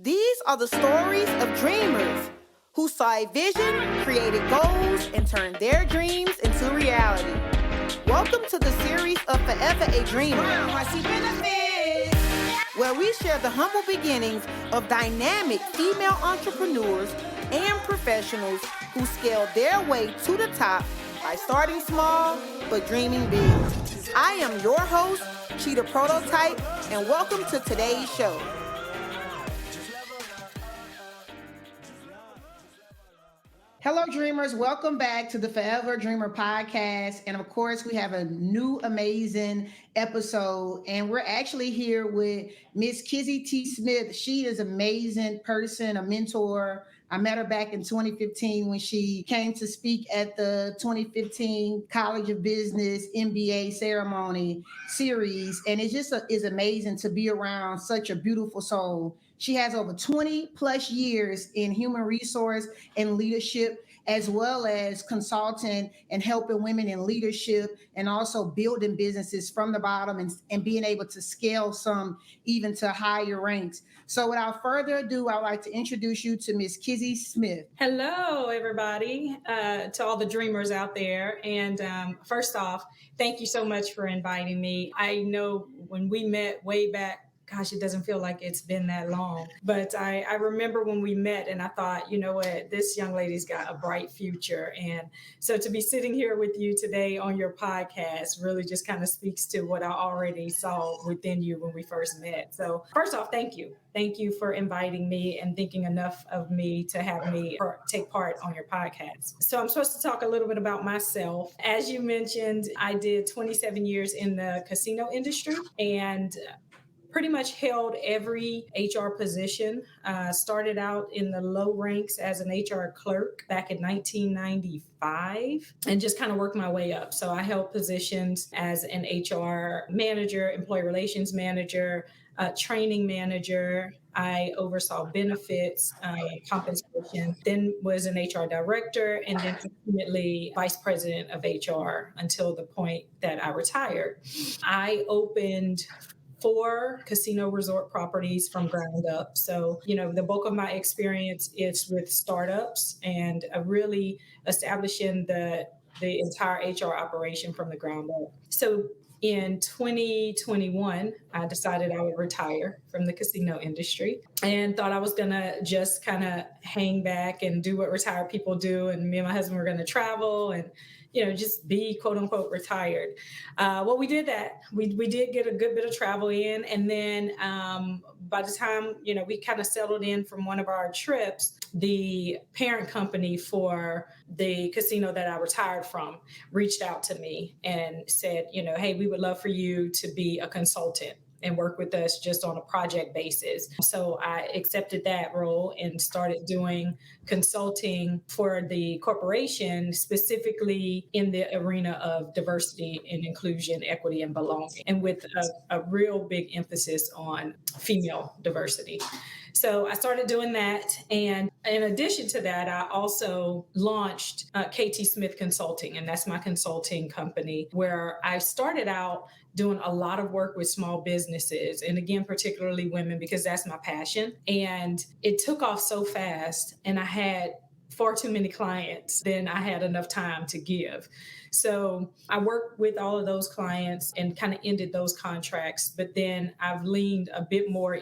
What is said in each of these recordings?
These are the stories of dreamers who saw a vision, created goals, and turned their dreams into reality. Welcome to the series of Forever a Dreamer, where we share the humble beginnings of dynamic female entrepreneurs and professionals who scaled their way to the top by starting small but dreaming big. I am your host, Cheetah Prototype, and welcome to today's show. Hello, dreamers. Welcome back to the Forever Dreamer podcast. And of course, we have a new amazing episode. And we're actually here with Miss Kizzy T. Smith. She is an amazing person, a mentor. I met her back in 2015 when she came to speak at the 2015 College of Business MBA ceremony series. And it just is amazing to be around such a beautiful soul. She has over 20 plus years in human resource and leadership, as well as consulting and helping women in leadership and also building businesses from the bottom and being able to scale some even to higher ranks. So without further ado, I'd like to introduce you to Miss Kizzy Smith. Hello, everybody, to all the dreamers out there. And first off, thank you so much for inviting me. I know when we met way back, gosh, it doesn't feel like it's been that long. But I remember when we met and I thought, you know what, this young lady's got a bright future. And so to be sitting here with you today on your podcast really just kind of speaks to what I already saw within you when we first met. So first off, thank you. Thank you for inviting me and thinking enough of me to have me take part on your podcast. So I'm supposed to talk a little bit about myself. As you mentioned, I did 27 years in the casino industry and pretty much held every HR position. Started out in the low ranks as an HR clerk back in 1995 and just kind of worked my way up. So I held positions as an HR manager, employee relations manager, training manager. I oversaw benefits, compensation, then was an HR director, and then ultimately vice president of HR until the point that I retired. I opened 4 casino resort properties from ground up. So, the bulk of my experience is with startups and really establishing the entire HR operation from the ground up. So in 2021, I decided I would retire from the casino industry and thought I was going to just kind of hang back and do what retired people do. And me and my husband were going to travel and just be quote unquote retired. Well, we did that. We did get a good bit of travel in. And then by the time, we kind of settled in from one of our trips, the parent company for the casino that I retired from reached out to me and said, hey, we would love for you to be a consultant and work with us just on a project basis. So I accepted that role and started doing consulting for the corporation, specifically in the arena of diversity and inclusion, equity, and belonging, and with a real big emphasis on female diversity. So I started doing that. And in addition to that, I also launched KT Smith Consulting. And that's my consulting company where I started out doing a lot of work with small businesses. And again, particularly women, because that's my passion. And it took off so fast. And I had far too many clients than I had enough time to give. So I worked with all of those clients and kind of ended those contracts. But then I've leaned a bit more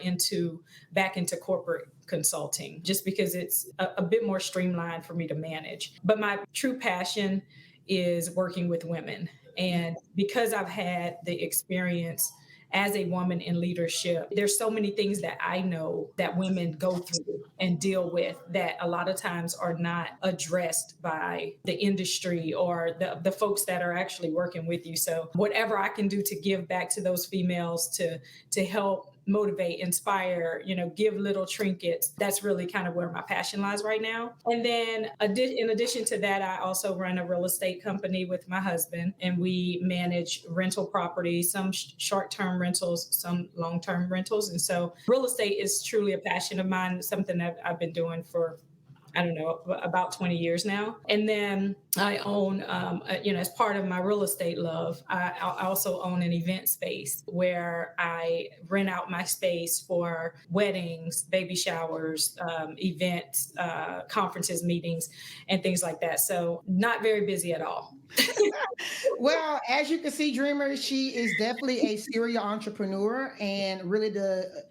back into corporate consulting, just because it's a bit more streamlined for me to manage. But my true passion is working with women. And because I've had the experience as a woman in leadership, there's so many things that I know that women go through and deal with that a lot of times are not addressed by the industry or the folks that are actually working with you. So whatever I can do to give back to those females to help motivate, inspire, give little trinkets. That's really kind of where my passion lies right now. And then in addition to that, I also run a real estate company with my husband, and we manage rental properties, some short-term rentals, some long-term rentals. And so real estate is truly a passion of mine, something that I've been doing for I don't know, about 20 years now. And then I own, as part of my real estate love, I also own an event space where I rent out my space for weddings, baby showers, events, conferences, meetings, and things like that. So not very busy at all. Well, as you can see, Dreamer, she is definitely a serial entrepreneur and really the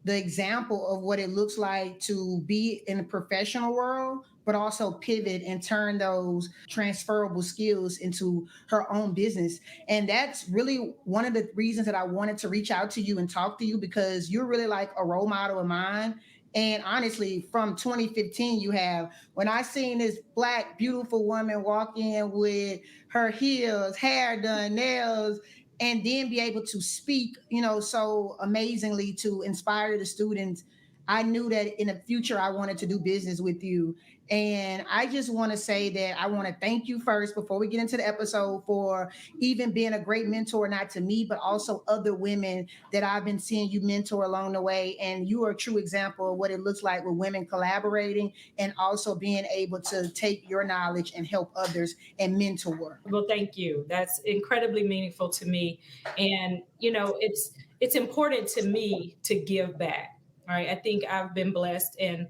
example of what it looks like to be in the professional world, but also pivot and turn those transferable skills into her own business. And that's really one of the reasons that I wanted to reach out to you and talk to you, because you're really like a role model of mine. And honestly, from 2015, you have, when I seen this black, beautiful woman walk in with her heels, hair done, nails, and then be able to speak, so amazingly to inspire the students. I knew that in the future I wanted to do business with you. And I just want to say that I want to thank you first before we get into the episode for even being a great mentor, not to me, but also other women that I've been seeing you mentor along the way. And you are a true example of what it looks like with women collaborating and also being able to take your knowledge and help others and mentor. Well, thank you. That's incredibly meaningful to me. And, it's important to me to give back. Right. I think I've been blessed, and,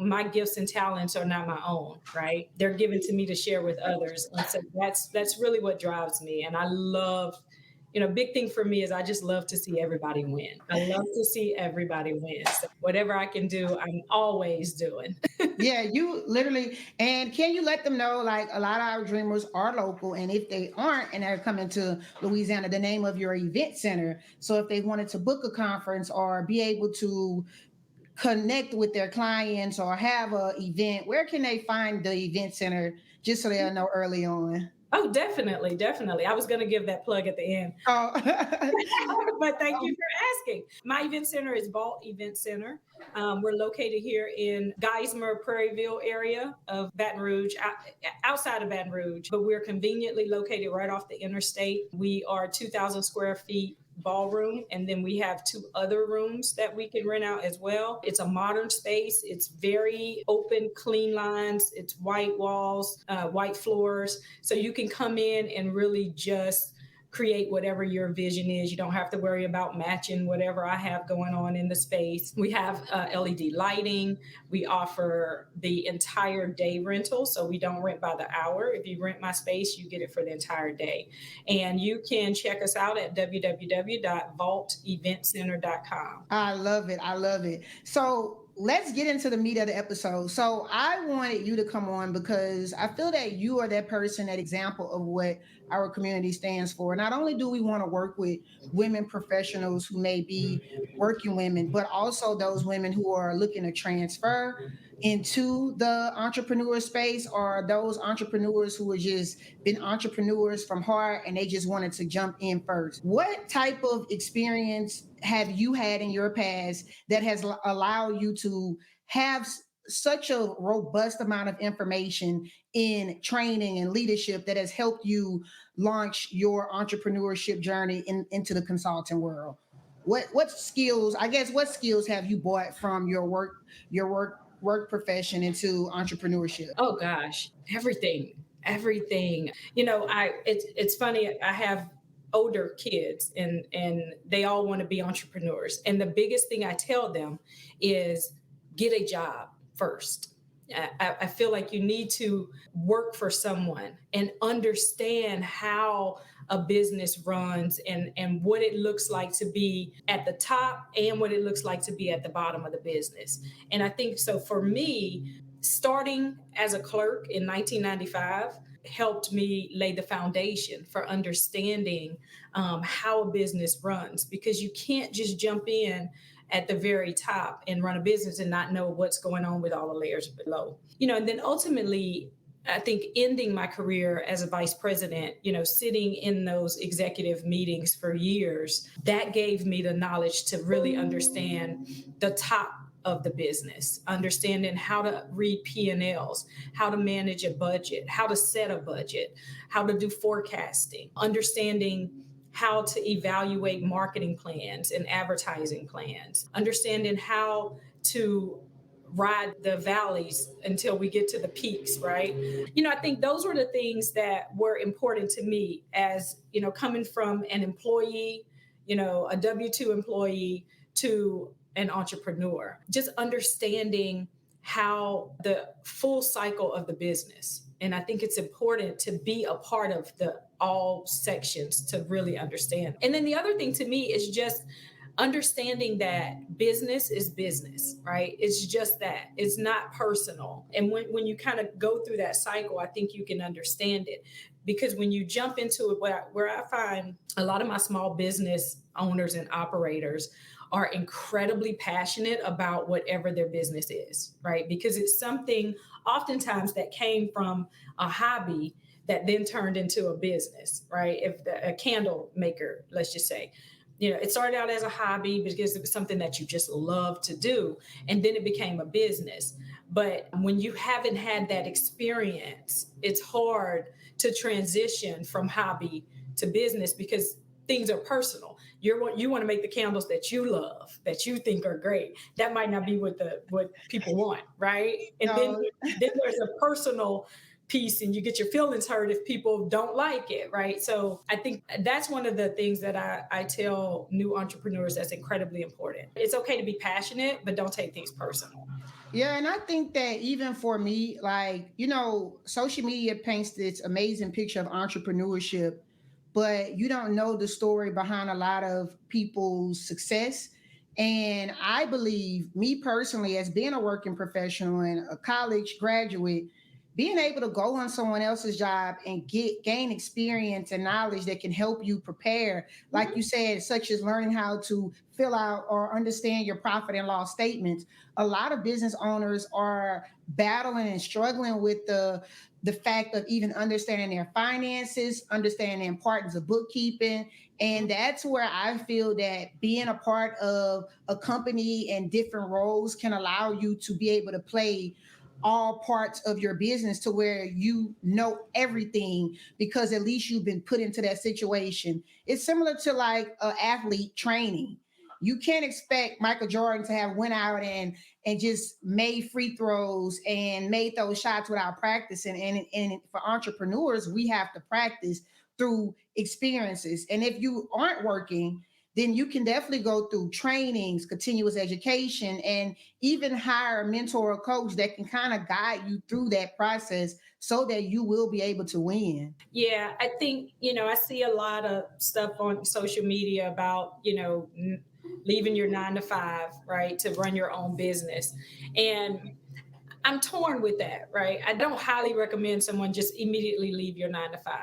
my gifts and talents are not my own, right? They're given to me to share with others. And so that's really what drives me. And I love, big thing for me is I just love to see everybody win. I love to see everybody win. So whatever I can do, I'm always doing. Yeah, you literally. And can you let them know, like, a lot of our dreamers are local, and if they aren't and they're coming to Louisiana, the name of your event center. So if they wanted to book a conference or be able to connect with their clients or have a event, where can they find the event center just so they'll know early on? Oh, definitely, definitely. I was going to give that plug at the end. Oh, But thank you for asking. My event center is Vault Event Center. We're located here in Geismar, Prairieville area of Baton Rouge, outside of Baton Rouge, but we're conveniently located right off the interstate. We are 2,000 square feet ballroom, and then we have two other rooms that we can rent out as well. It's a modern space. It's very open, clean lines. It's white walls, white floors, so you can come in and really just create whatever your vision is. You don't have to worry about matching whatever I have going on in the space. We have LED lighting. We offer the entire day rental, so we don't rent by the hour. If you rent my space, you get it for the entire day. And you can check us out at www.vaulteventcenter.com. I love it. I love it. So let's get into the meat of the episode. So I wanted you to come on because I feel that you are that person, that example of what our community stands for. Not only do we want to work with women professionals who may be working women, but also those women who are looking to transfer into the entrepreneur space, or those entrepreneurs who have just been entrepreneurs from heart and they just wanted to jump in first. What type of experience have you had in your past that has allowed you to have such a robust amount of information in training and leadership that has helped you launch your entrepreneurship journey into the consulting world? What skills, I guess, what skills have you bought from your work profession into entrepreneurship? Oh gosh, everything. It's funny. I have older kids, and they all want to be entrepreneurs. And the biggest thing I tell them is get a job first. I feel like you need to work for someone and understand how a business runs, and what it looks like to be at the top and what it looks like to be at the bottom of the business. And I think so for me, starting as a clerk in 1995 helped me lay the foundation for understanding how a business runs, because you can't just jump in at the very top and run a business and not know what's going on with all the layers below. And then ultimately, I think ending my career as a vice president, sitting in those executive meetings for years, that gave me the knowledge to really understand the top of the business, understanding how to read P&Ls, how to manage a budget, how to set a budget, how to do forecasting, understanding how to evaluate marketing plans and advertising plans, understanding how to ride the valleys until we get to the peaks, right? I think those were the things that were important to me as, coming from an employee, a W 2 employee to an entrepreneur. Just understanding how the full cycle of the business. And I think it's important to be a part of the all sections to really understand. And then the other thing to me is just understanding that business is business, right? It's just that. It's not personal. And when you kind of go through that cycle, I think you can understand it. Because when you jump into it, where I find a lot of my small business owners and operators are incredibly passionate about whatever their business is, right? Because it's something oftentimes that came from a hobby that then turned into a business, right? If a candle maker, let's just say, it started out as a hobby because it was something that you just love to do. And then it became a business. But when you haven't had that experience, it's hard to transition from hobby to business because things are personal. You want to make the candles that you love, that you think are great. That might not be what people want, right? And then No, there's a personal piece, and you get your feelings hurt if people don't like it, right? So I think that's one of the things that I tell new entrepreneurs that's incredibly important. It's okay to be passionate, but don't take things personal. yeah, and I think that even for me, like, social media paints this amazing picture of entrepreneurship, but you don't know the story behind a lot of people's success. And I believe, me personally, as being a working professional and a college graduate, being able to go on someone else's job and gain experience and knowledge that can help you prepare, like you said, such as learning how to fill out or understand your profit and loss statements. A lot of business owners are battling and struggling with the fact of even understanding their finances, understanding the importance of bookkeeping. And that's where I feel that being a part of a company and different roles can allow you to be able to play all parts of your business to where you know everything because at least you've been put into that situation. It's similar to like an athlete training. You can't expect Michael Jordan to have went out and just made free throws and made those shots without practicing. And for entrepreneurs, we have to practice through experiences. And if you aren't working, then you can definitely go through trainings, continuous education, and even hire a mentor or coach that can kind of guide you through that process so that you will be able to win. Yeah, I think, I see a lot of stuff on social media about, leaving your 9 to 5, right, to run your own business. And I'm torn with that, right? I don't highly recommend someone just immediately leave your 9 to 5.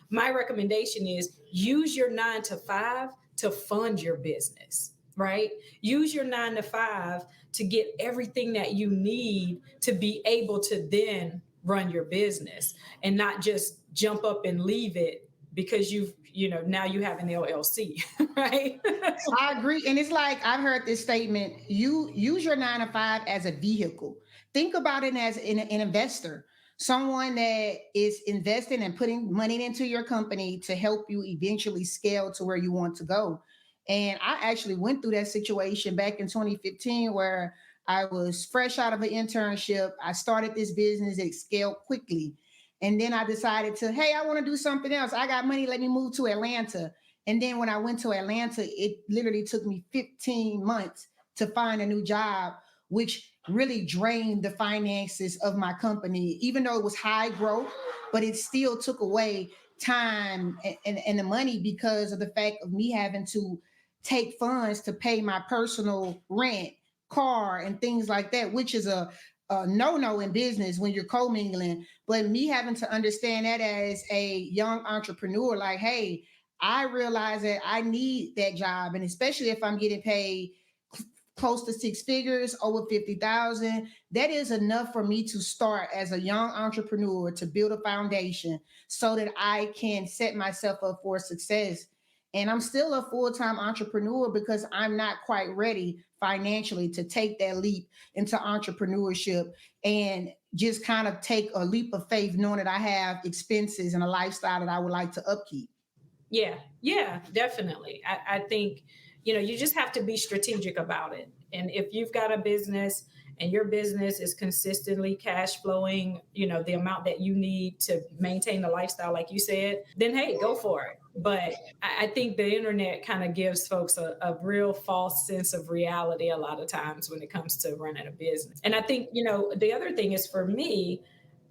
My recommendation is use your 9 to 5 to fund your business, right? Use your 9 to 5 to get everything that you need to be able to then run your business and not just jump up and leave it because now you have an LLC, right? I agree. And it's like I've heard this statement, you use your 9 to 5 as a vehicle. Think about it as an investor, someone that is investing and putting money into your company to help you eventually scale to where you want to go. And I actually went through that situation back in 2015 where I was fresh out of an internship. I started this business, it scaled quickly. And then I decided to, hey, I want to do something else. I got money, let me move to Atlanta. And then when I went to Atlanta, it literally took me 15 months to find a new job, which really drained the finances of my company, even though it was high growth, but it still took away time and the money because of the fact of me having to take funds to pay my personal rent, car, and things like that, which is a no-no in business when you're commingling. But me having to understand that as a young entrepreneur, like, hey, I realize that I need that job, and especially if I'm getting paid close to 6 figures, over 50,000, that is enough for me to start as a young entrepreneur to build a foundation so that I can set myself up for success. And I'm still a full-time entrepreneur because I'm not quite ready financially to take that leap into entrepreneurship and just kind of take a leap of faith knowing that I have expenses and a lifestyle that I would like to upkeep. Yeah, yeah, definitely. I think, you just have to be strategic about it. And if you've got a business and your business is consistently cash flowing, the amount that you need to maintain the lifestyle, like you said, then hey, go for it. But I think the internet kind of gives folks a real false sense of reality a lot of times when it comes to running a business. And I think, the other thing is, for me,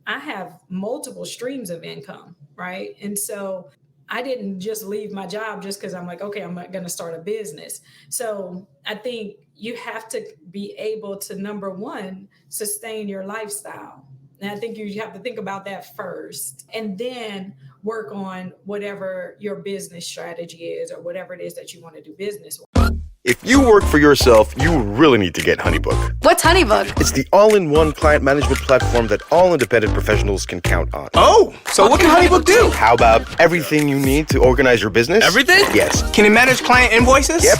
I have multiple streams of income, right? And so I didn't just leave my job just because I'm like, okay, I'm going to start a business. So I think you have to be able to, number one, sustain your lifestyle. And I think you have to think about that first, and then work on whatever your business strategy is or whatever it is that you want to do business with. If you work for yourself, you really need to get HoneyBook. What's HoneyBook? It's the all-in-one client management platform that all independent professionals can count on. Oh, so what can HoneyBook do? How about everything you need to organize your business? Everything? Yes. Can it manage client invoices? Yep.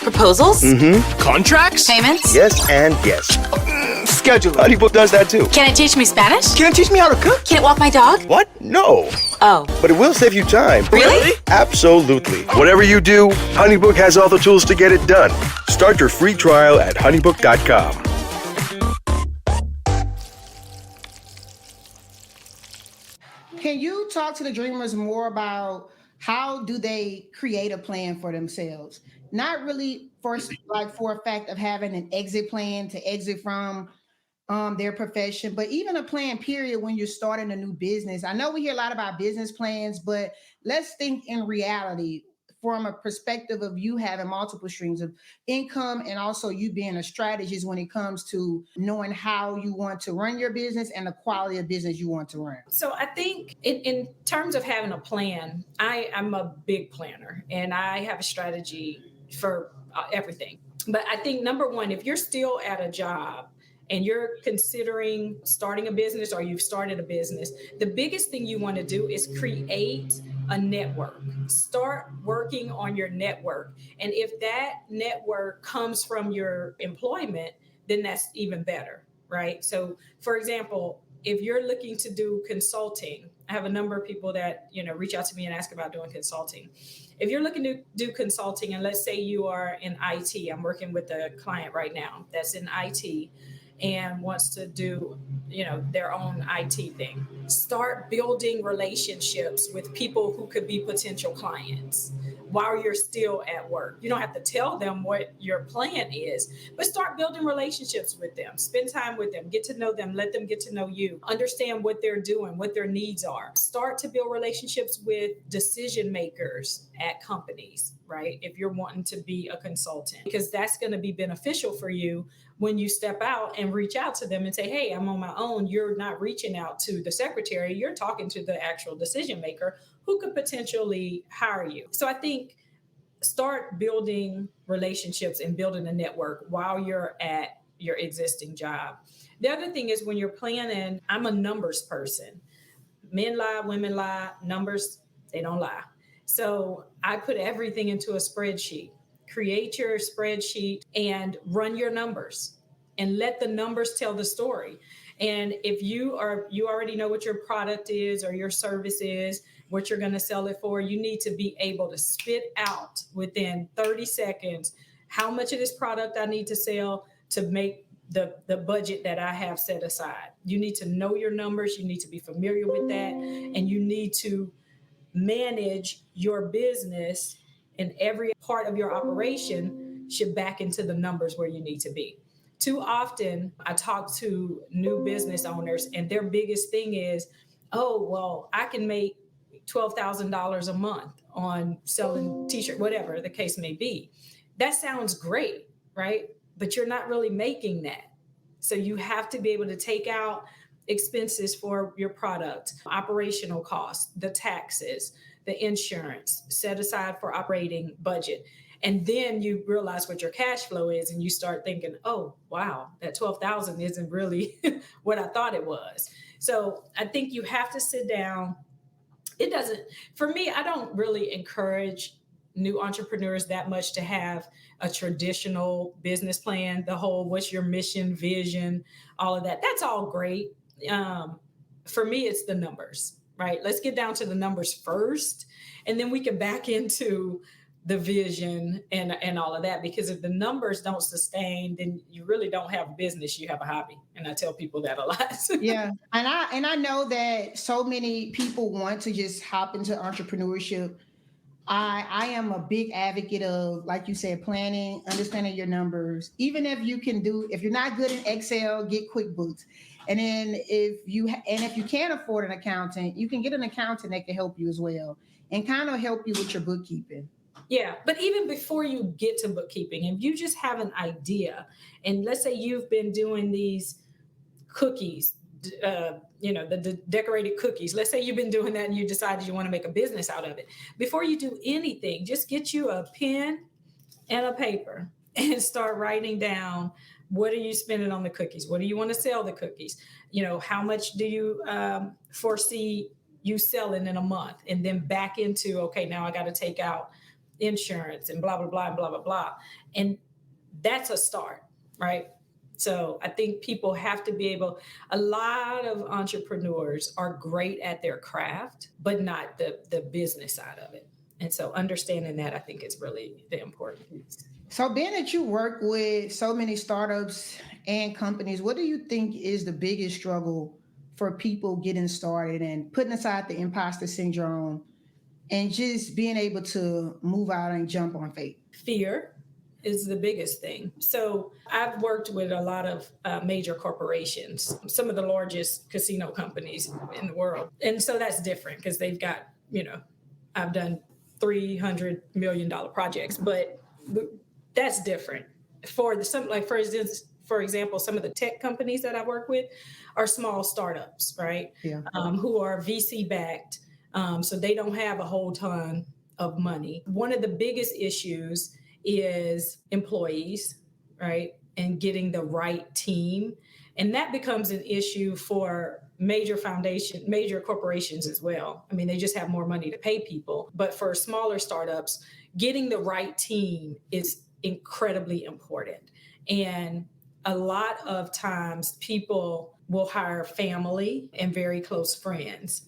Proposals? Mm-hmm. Contracts? Payments? Yes and yes. Scheduling. HoneyBook does that too. Can it teach me Spanish? Can it teach me how to cook? Can it walk my dog? What? No. Oh. But it will save you time. Really? Absolutely. Whatever you do, HoneyBook has all the tools to get it done. Start your free trial at honeybook.com. Can you talk to the dreamers more about how do they create a plan for themselves? Not really for a fact of having an exit plan to exit from their profession, but even a plan period when you're starting a new business. I know we hear a lot about business plans, but let's think in reality from a perspective of you having multiple streams of income and also you being a strategist when it comes to knowing how you want to run your business and the quality of business you want to run. So I think in terms of having a plan, I'm a big planner and I have a strategy for everything. But I think number one, if you're still at a job and you're considering starting a business or you've started a business, the biggest thing you want to do is create a network. Start working on your network. And if that network comes from your employment, then that's even better, right? So for example, if you're looking to do consulting, I have a number of people that, reach out to me and ask about doing consulting. If you're looking to do consulting, and let's say you are in IT, I'm working with a client right now that's in IT and wants to do, their own IT thing. Start building relationships with people who could be potential clients while you're still at work. You don't have to tell them what your plan is, but start building relationships with them. Spend time with them, get to know them, let them get to know you, understand what they're doing, what their needs are. Start to build relationships with decision makers at companies, right? If you're wanting to be a consultant, because that's going to be beneficial for you when you step out and reach out to them and say, hey, I'm on my own. You're not reaching out to the secretary. You're talking to the actual decision maker who could potentially hire you. So I think start building relationships and building a network while you're at your existing job. The other thing is when you're planning, I'm a numbers person. Men lie, women lie, numbers, they don't lie. So I put everything into a spreadsheet. Create your spreadsheet and run your numbers and let the numbers tell the story. And if you already know what your product is or your service is, what you're going to sell it for, you need to be able to spit out within 30 seconds how much of this product I need to sell to make the budget that I have set aside. You need to know your numbers. You need to be familiar with that. And you need to manage your business, and every part of your operation should back into the numbers where you need to be. Too often, I talk to new business owners and their biggest thing is, oh, well, I can make $12,000 a month on selling t-shirts, whatever the case may be. That sounds great, right? But you're not really making that. So you have to be able to take out expenses for your product, operational costs, the taxes, the insurance, set aside for operating budget. And then you realize what your cash flow is and you start thinking, oh, wow, that 12,000 isn't really what I thought it was. So I think you have to sit down. For me, I don't really encourage new entrepreneurs that much to have a traditional business plan, the whole, what's your mission, vision, all of that. That's all great. For me, it's the numbers, right? Let's get down to the numbers first, and then we can back into the vision and all of that. Because if the numbers don't sustain, then you really don't have a business, you have a hobby. And I tell people that a lot. Yeah. And I know that so many people want to just hop into entrepreneurship. I am a big advocate of, like you said, planning, understanding your numbers. Even if if you're not good in Excel, get QuickBooks. And then if you can't afford an accountant, you can get an accountant that can help you as well and kind of help you with your bookkeeping. Yeah, but even before you get to bookkeeping, if you just have an idea, and let's say you've been doing these cookies, the decorated cookies. Let's say you've been doing that and you decided you want to make a business out of it. Before you do anything, just get you a pen and a paper and start writing down, what are you spending on the cookies? What do you want to sell the cookies? How much do you foresee you selling in a month? And then back into, okay, now I got to take out insurance and blah, blah, blah, and blah, blah, blah. And that's a start, right? So I think people have to be able, a lot of entrepreneurs are great at their craft, but not the business side of it. And so understanding that, I think, is really the important piece. So being that you work with so many startups and companies, what do you think is the biggest struggle for people getting started and putting aside the imposter syndrome and just being able to move out and jump on faith? Fear is the biggest thing. So I've worked with a lot of major corporations, some of the largest casino companies in the world. And so that's different because they've got, I've done $300 million projects, but that's different. For example, some of the tech companies that I work with are small startups, right? Yeah. Who are VC backed. So they don't have a whole ton of money. One of the biggest issues is employees, right? And getting the right team. And that becomes an issue for major corporations as well. I mean, they just have more money to pay people. But for smaller startups, getting the right team is incredibly important. And a lot of times people will hire family and very close friends.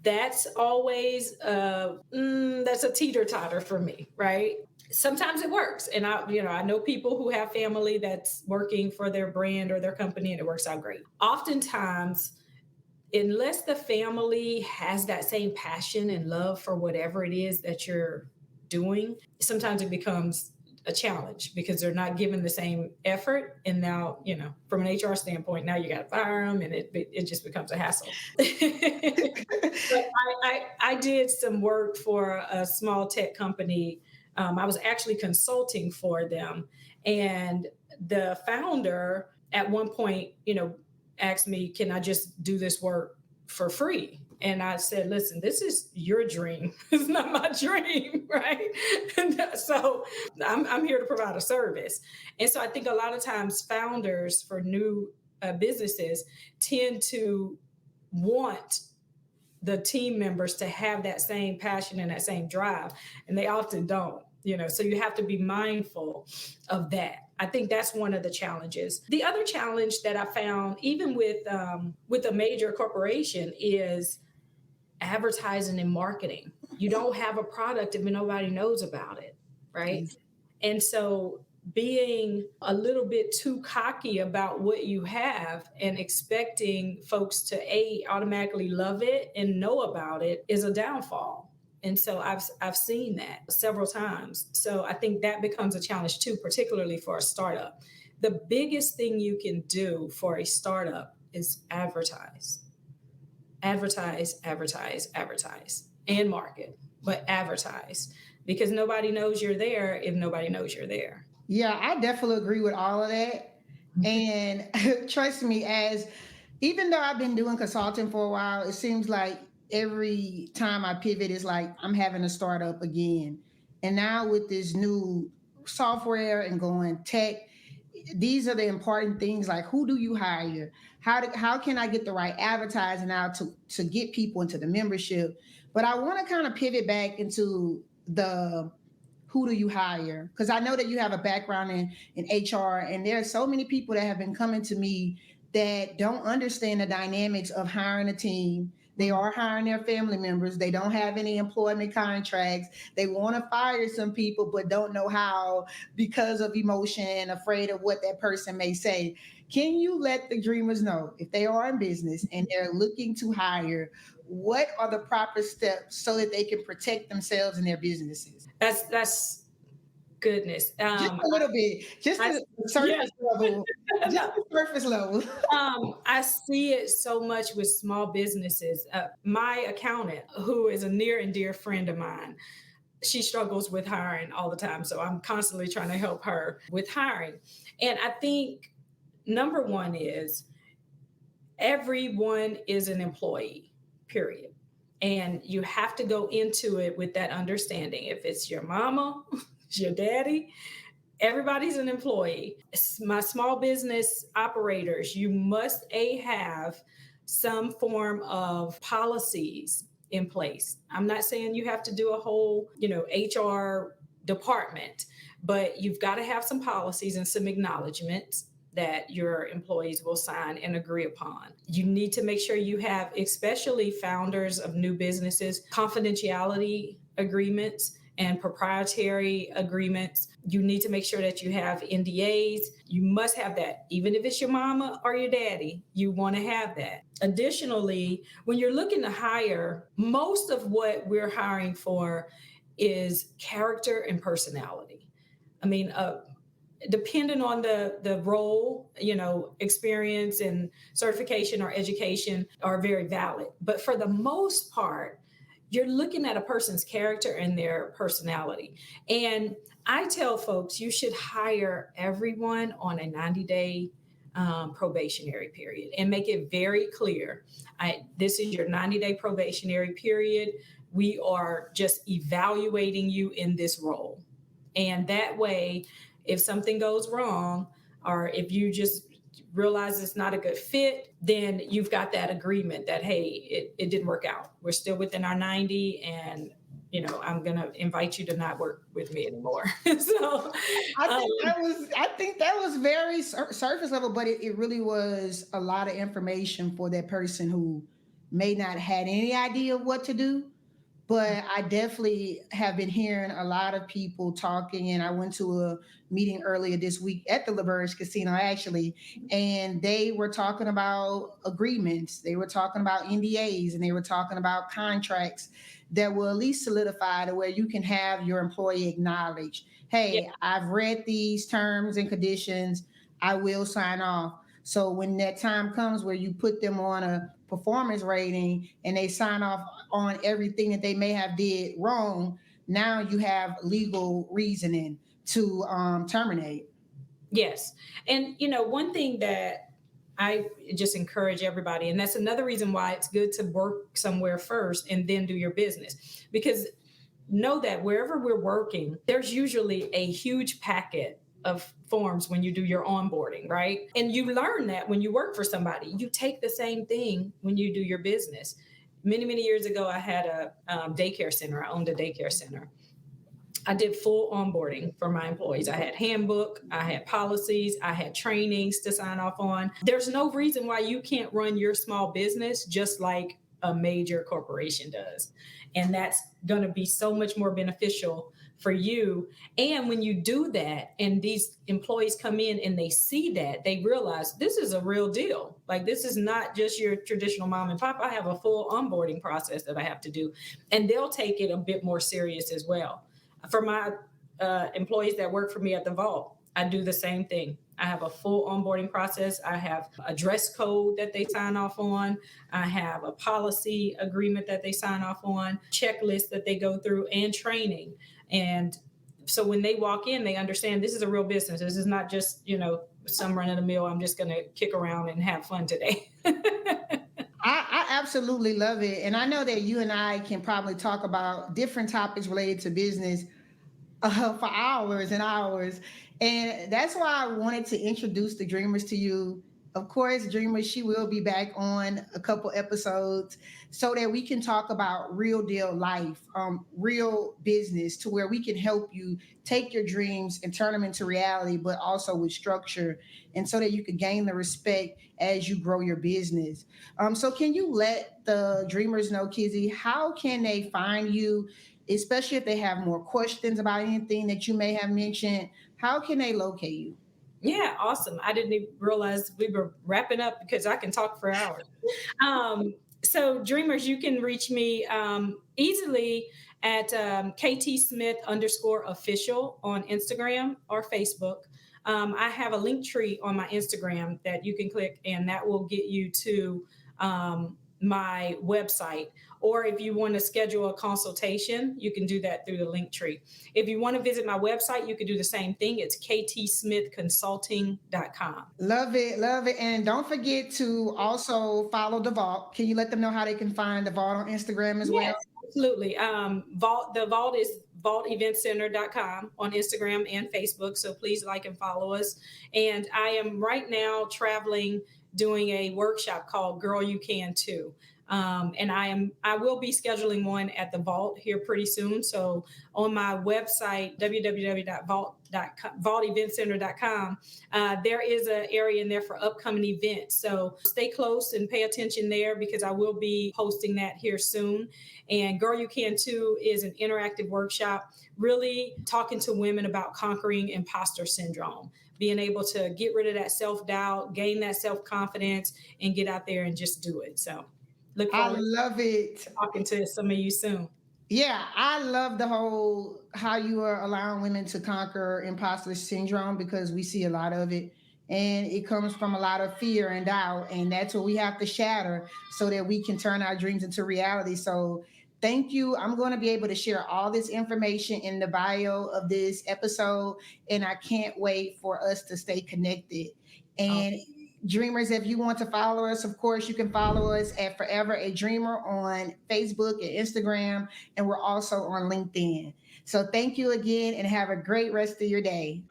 That's always, that's a teeter-totter for me, right? Sometimes it works. And I know people who have family that's working for their brand or their company and it works out great. Oftentimes, unless the family has that same passion and love for whatever it is that you're doing, sometimes it becomes a challenge because they're not given the same effort. And now, from an HR standpoint, now you got to fire them and it just becomes a hassle. But I did some work for a small tech company. I was actually consulting for them. And the founder at one point, asked me, can I just do this work for free? And I said, listen, this is your dream. It's not my dream, right? So I'm here to provide a service. And so I think a lot of times founders for new businesses tend to want the team members to have that same passion and that same drive. And they often don't, so you have to be mindful of that. I think that's one of the challenges. The other challenge that I found, even with a major corporation, is advertising and marketing. You don't have a product if nobody knows about it, right? Mm-hmm. And so being a little bit too cocky about what you have and expecting folks to automatically love it and know about it is a downfall. And so I've seen that several times. So I think that becomes a challenge too, particularly for a startup. The biggest thing you can do for a startup is advertise, and market, but advertise, because nobody knows you're there if nobody knows you're there. Yeah, I definitely agree with all of that. And trust me, even though I've been doing consulting for a while, it seems like every time I pivot, it's like I'm having to start up again. And now with this new software and going tech, these are the important things, like who do you hire? How can I get the right advertising out to get people into the membership? But I want to kind of pivot back into the who do you hire? Because I know that you have a background in HR, and there are so many people that have been coming to me that don't understand the dynamics of hiring a team, They are hiring their family members. They don't have any employment contracts. They want to fire some people, but don't know how because of emotion, afraid of what that person may say. Can you let the dreamers know if they are in business and they're looking to hire, what are the proper steps so that they can protect themselves and their businesses? That's goodness. Just a little bit, just I, the yeah. surface level, just the surface level. I see it so much with small businesses. My accountant, who is a near and dear friend of mine, she struggles with hiring all the time. So I'm constantly trying to help her with hiring. And I think number one is everyone is an employee, period. And you have to go into it with that understanding. If it's your mama, it's your daddy, everybody's an employee. My small business operators, you must have some form of policies in place. I'm not saying you have to do a whole, HR department, but you've got to have some policies and some acknowledgments that your employees will sign and agree upon. You need to make sure you have, especially founders of new businesses, confidentiality agreements and proprietary agreements. You need to make sure that you have NDAs. You must have that. Even if it's your mama or your daddy, you want to have that. Additionally, when you're looking to hire, most of what we're hiring for is character and personality. I mean, depending on the role, experience and certification or education are very valid. But for the most part, you're looking at a person's character and their personality. And I tell folks you should hire everyone on a 90-day probationary period and make it very clear. This is your 90-day probationary period. We are just evaluating you in this role. And that way, if something goes wrong, or if you just realize it's not a good fit, then you've got that agreement that, hey, it didn't work out. We're still within our 90 and, I'm going to invite you to not work with me anymore. So I think that was very surface level, but it really was a lot of information for that person who may not had any idea of what to do. But I definitely have been hearing a lot of people talking, and I went to a meeting earlier this week at the Levarage Casino, actually, and they were talking about agreements. They were talking about NDAs, and they were talking about contracts that will at least solidify to where you can have your employee acknowledge, hey, yeah, I've read these terms and conditions. I will sign off. So when that time comes where you put them on a performance rating and they sign off on everything that they may have did wrong, now you have legal reasoning to terminate. Yes. And, one thing that I just encourage everybody, and that's another reason why it's good to work somewhere first and then do your business, because know that wherever we're working, there's usually a huge packet of forms when you do your onboarding, right? And you learn that when you work for somebody. You take the same thing when you do your business. Many, many years ago, I had a daycare center. I owned a daycare center. I did full onboarding for my employees. I had handbook, I had policies, I had trainings to sign off on. There's no reason why you can't run your small business just like a major corporation does. And that's going to be so much more beneficial for you. And when you do that and these employees come in and they see that, they realize this is a real deal. Like, this is not just your traditional mom and pop. I have a full onboarding process that I have to do. And they'll take it a bit more serious as well. For my employees that work for me at the vault, I do the same thing. I have a full onboarding process. I have a dress code that they sign off on. I have a policy agreement that they sign off on, checklist that they go through, and training. And so when they walk in, they understand this is a real business. This is not just, some run of the mill. I'm just going to kick around and have fun today. I absolutely love it. And I know that you and I can probably talk about different topics related to business for hours and hours. And that's why I wanted to introduce the Dreamers to you of course, Dreamer, she will be back on a couple episodes so that we can talk about real deal life, real business, to where we can help you take your dreams and turn them into reality, but also with structure, and so that you can gain the respect as you grow your business. So, can you let the dreamers know, Kizzy, how can they find you, especially if they have more questions about anything that you may have mentioned? How can they locate you? Yeah, awesome. I didn't even realize we were wrapping up because I can talk for hours. So, dreamers, you can reach me easily at KT Smith underscore official on Instagram or Facebook. I have a link tree on my Instagram that you can click, and that will get you to my website. Or if you want to schedule a consultation, you can do that through the link tree. If you want to visit my website, you can do the same thing. It's ktsmithconsulting.com. Love it, love it. And don't forget to also follow the Vault. Can you let them know how they can find the Vault on Instagram as well? Yes, absolutely. The Vault is vaulteventcenter.com on Instagram and Facebook. So please like and follow us. And I am right now traveling, doing a workshop called Girl You Can Too. And I will be scheduling one at the Vault here pretty soon. So on my website, www.vaulteventcenter.com, there is an area in there for upcoming events. So stay close and pay attention there, because I will be hosting that here soon. And Girl You Can Too is an interactive workshop, really talking to women about conquering imposter syndrome, being able to get rid of that self-doubt, gain that self-confidence, and get out there and just do it. So look I forward love it. to talking to some of you soon. Yeah, I love the whole how you are allowing women to conquer imposter syndrome, because we see a lot of it, and it comes from a lot of fear and doubt, and that's what we have to shatter so that we can turn our dreams into reality. So thank you. I'm going to be able to share all this information in the bio of this episode, and I can't wait for us to stay connected. And dreamers, if you want to follow us, of course, you can follow us at Forever a Dreamer on Facebook and Instagram, and we're also on LinkedIn. So thank you again, and have a great rest of your day.